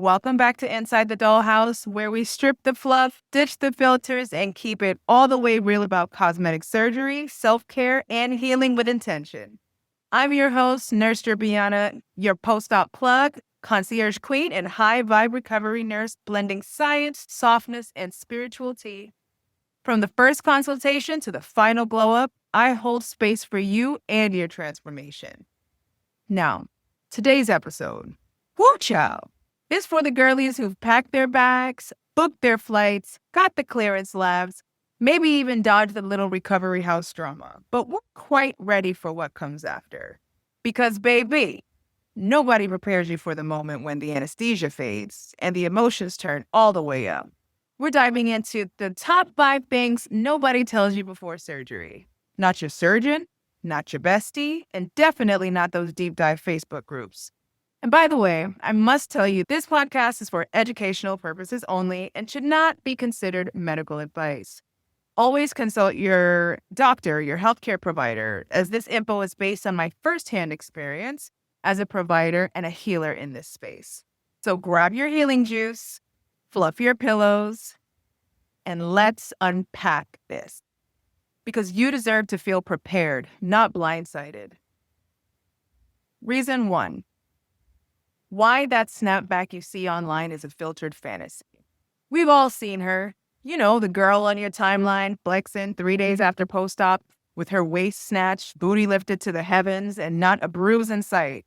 Welcome back to Inside the Dollhouse, where we strip the fluff, ditch the filters, and keep it all the way real about cosmetic surgery, self-care, and healing with intention. I'm your host, Nurse Drippiana, your post-op plug, concierge queen, and high-vibe recovery nurse, blending science, softness, and spiritual tea. From the first consultation to the final glow-up, I hold space for you and your transformation. Now, today's episode, woo child, is for the girlies who've packed their bags, booked their flights, got the clearance labs, maybe even dodged the little recovery house drama, but we're quite ready for what comes after. Because, baby, nobody prepares you for the moment when the anesthesia fades and the emotions turn all the way up. We're diving into the top 5 things nobody tells you before surgery. Not your surgeon, not your bestie, and definitely not those deep dive Facebook groups. And by the way, I must tell you, this podcast is for educational purposes only and should not be considered medical advice. Always consult your doctor, your healthcare provider, as this info is based on my firsthand experience as a provider and a healer in this space. So grab your healing juice, fluff your pillows, and let's unpack this. Because you deserve to feel prepared, not blindsided. Reason 1. Why that snapback you see online is a filtered fantasy. We've all seen her. You know, the girl on your timeline flexing 3 days after post-op with her waist snatched, booty lifted to the heavens, and not a bruise in sight.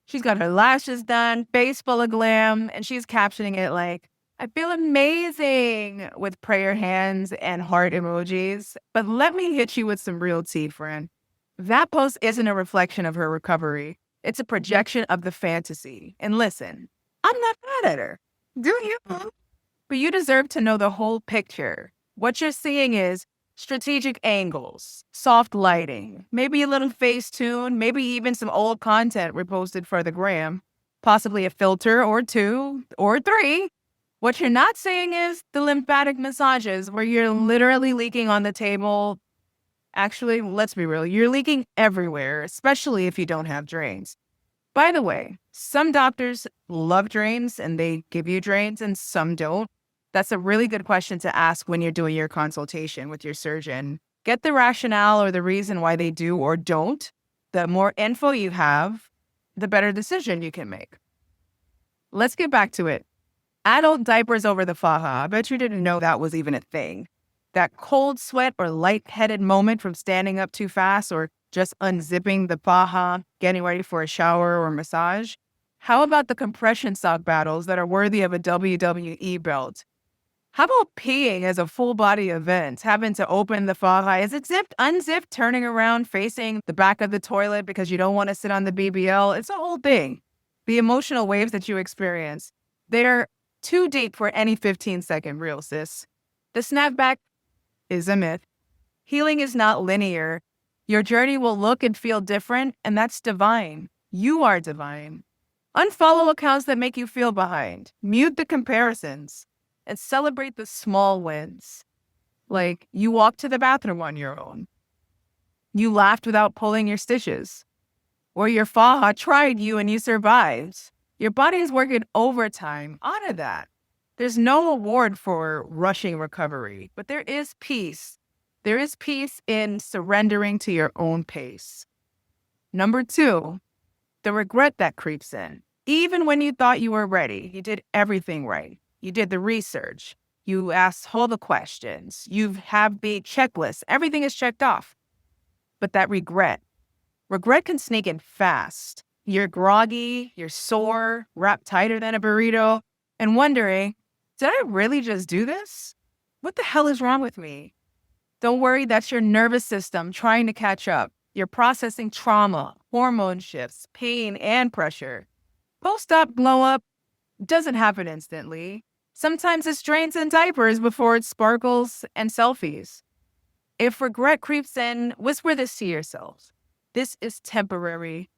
She's got her lashes done, face full of glam, and she's captioning it like, "I feel amazing," with prayer hands and heart emojis. But let me hit you with some real tea, friend. That post isn't a reflection of her recovery. It's a projection of the fantasy. And listen, I'm not mad at her. Do you? But you deserve to know the whole picture. What you're seeing is strategic angles, soft lighting, maybe a little Facetune, maybe even some old content reposted for the gram, possibly a filter or 2 or 3. What you're not seeing is the lymphatic massages where you're literally leaking on the table. Actually, let's be real, you're leaking everywhere, especially if you don't have drains. By the way, some doctors love drains and they give you drains and some don't. That's a really good question to ask when you're doing your consultation with your surgeon. Get the rationale or the reason why they do or don't. The more info you have, the better decision you can make. Let's get back to it. Adult diapers over the faja. I bet you didn't know that was even a thing. That cold sweat or lightheaded moment from standing up too fast or just unzipping the faja, getting ready for a shower or massage. How about the compression sock battles that are worthy of a WWE belt? How about peeing as a full body event, having to open the faja? Is it zipped, unzipped, turning around, facing the back of the toilet because you don't want to sit on the BBL? It's a whole thing. The emotional waves that you experience, they're too deep for any 15-second reel, sis. The snapback is a myth. Healing is not linear. Your journey will look and feel different, and that's divine. You are divine. Unfollow accounts that make you feel behind. Mute the comparisons. And celebrate the small wins. Like, you walked to the bathroom on your own. You laughed without pulling your stitches. Or your faja tried you and you survived. Your body is working overtime. Honor that. There's no award for rushing recovery, but there is peace. There is peace in surrendering to your own pace. Number 2, the regret that creeps in. Even when you thought you were ready, you did everything right. You did the research. You asked all the questions. You have the checklist. Everything is checked off. But that regret can sneak in fast. You're groggy, you're sore, wrapped tighter than a burrito, and wondering, did I really just do this? What the hell is wrong with me? Don't worry, that's your nervous system trying to catch up. You're processing trauma, hormone shifts, pain, and pressure. Post-op glow-up doesn't happen instantly. Sometimes it's drains and diapers before it sparkles and selfies. If regret creeps in, whisper this to yourself. This is temporary.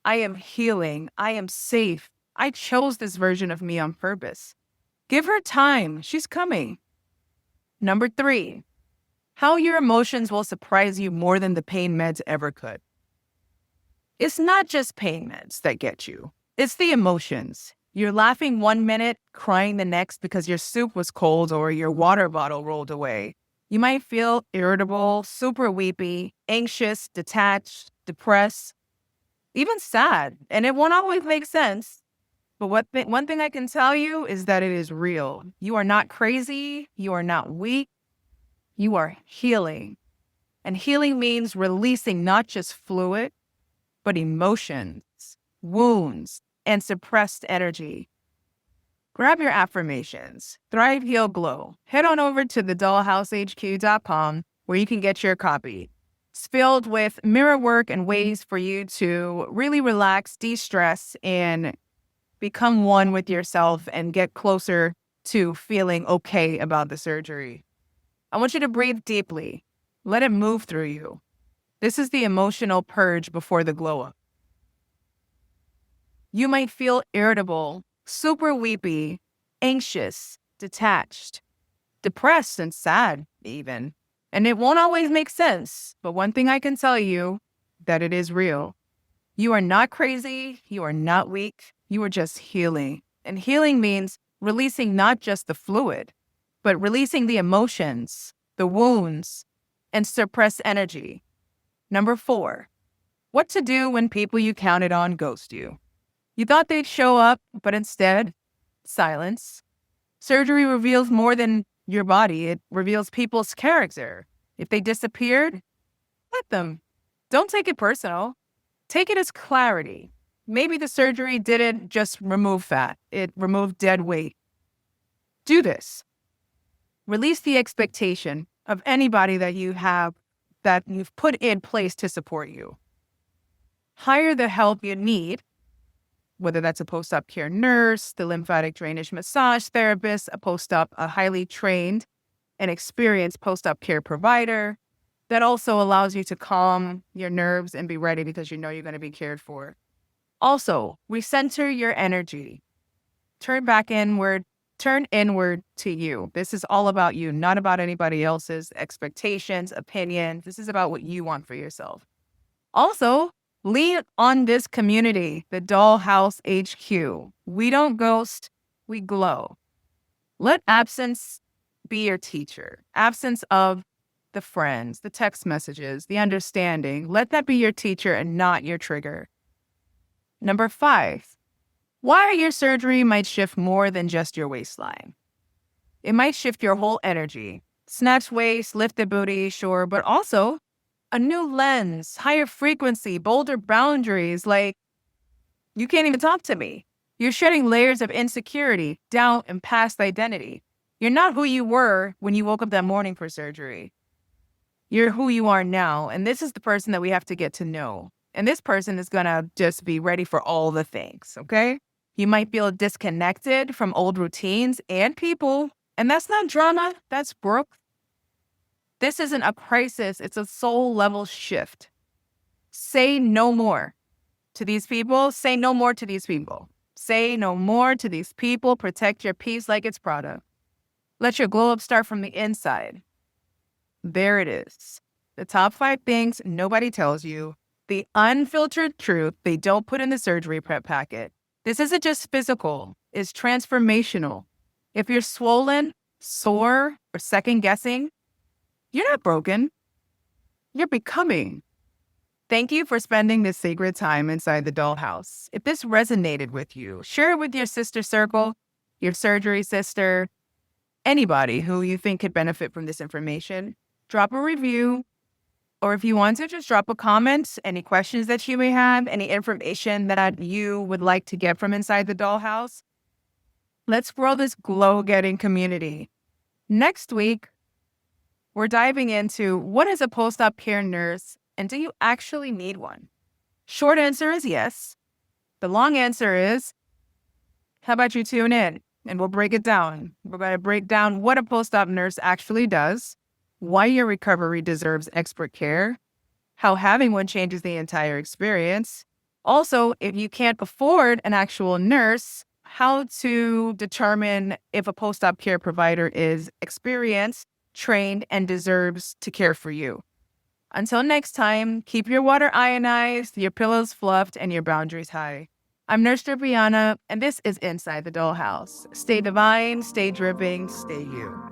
I am healing. I am safe. I chose this version of me on purpose. Give her time. She's coming. Number 3, how your emotions will surprise you more than the pain meds ever could. It's not just pain meds that get you. It's the emotions. You're laughing 1 minute, crying the next because your soup was cold or your water bottle rolled away. You might feel irritable, super weepy, anxious, detached, depressed, even sad. And it won't always make sense. But one thing I can tell you is that it is real. You are not crazy. You are not weak. You are healing. And healing means releasing not just fluid, but emotions, wounds, and suppressed energy. Grab your affirmations. Thrive, Heal, Glow. Head on over to the dollhousehq.com where you can get your copy. It's filled with mirror work and ways for you to really relax, de-stress, and become one with yourself and get closer to feeling okay about the surgery. I want you to breathe deeply. Let it move through you. This is the emotional purge before the glow up. You might feel irritable, super weepy, anxious, detached, depressed, and sad even. And it won't always make sense, but one thing I can tell you, that it is real. You are not crazy. You are not weak. You are just healing. And healing means releasing not just the fluid, but releasing the emotions, the wounds, and suppressed energy. Number 4, what to do when people you counted on ghost you. You thought they'd show up, but instead, silence. Surgery reveals more than your body. It reveals people's character. If they disappeared, let them. Don't take it personal. Take it as clarity. Maybe the surgery didn't just remove fat. It removed dead weight. Do this. Release the expectation of anybody that you've put in place to support you. Hire the help you need, whether that's a post-op care nurse, the lymphatic drainage massage therapist, a highly trained and experienced post-op care provider that also allows you to calm your nerves and be ready because you know you're going to be cared for. Also, recenter your energy. Turn inward to you. This is all about you, not about anybody else's expectations, opinions. This is about what you want for yourself. Also, lean on this community, the Dollhouse HQ. We don't ghost, we glow. Let absence be your teacher. Absence of the friends, the text messages, the understanding. Let that be your teacher and not your trigger. Number 5, why your surgery might shift more than just your waistline. It might shift your whole energy. Snatch waist, lift the booty, sure, but also a new lens, higher frequency, bolder boundaries, like you can't even talk to me. You're shedding layers of insecurity, doubt, and past identity. You're not who you were when you woke up that morning for surgery. You're who you are now, and this is the person that we have to get to know. And this person is going to just be ready for all the things, okay? You might feel disconnected from old routines and people, and that's not drama, that's growth. This isn't a crisis, it's a soul-level shift. Say no more to these people. Say no more to these people. Say no more to these people. Protect your peace like it's Prada. Let your glow-up start from the inside. There it is. The top 5 things nobody tells you. The unfiltered truth they don't put in the surgery prep packet. This isn't just physical, it's transformational. If you're swollen, sore, or second-guessing, you're not broken. You're becoming. Thank you for spending this sacred time inside the Dollhouse. If this resonated with you, share it with your sister circle, your surgery sister, anybody who you think could benefit from this information. Drop a review, or if you want to, just drop a comment, any questions that you may have, any information that you would like to get from inside the Dollhouse. Let's grow this glow-getting community. Next week, we're diving into what is a post-op care nurse, and do you actually need one? Short answer is yes. The long answer is, how about you tune in and we'll break it down. We're going to break down what a post-op nurse actually does, why your recovery deserves expert care, how having one changes the entire experience. Also, if you can't afford an actual nurse, how to determine if a post-op care provider is experienced, trained, and deserves to care for you. Until next time, keep your water ionized, your pillows fluffed, and your boundaries high. I'm Nurse Drippiana, and this is Inside the Dollhouse. Stay divine, stay dripping, stay you.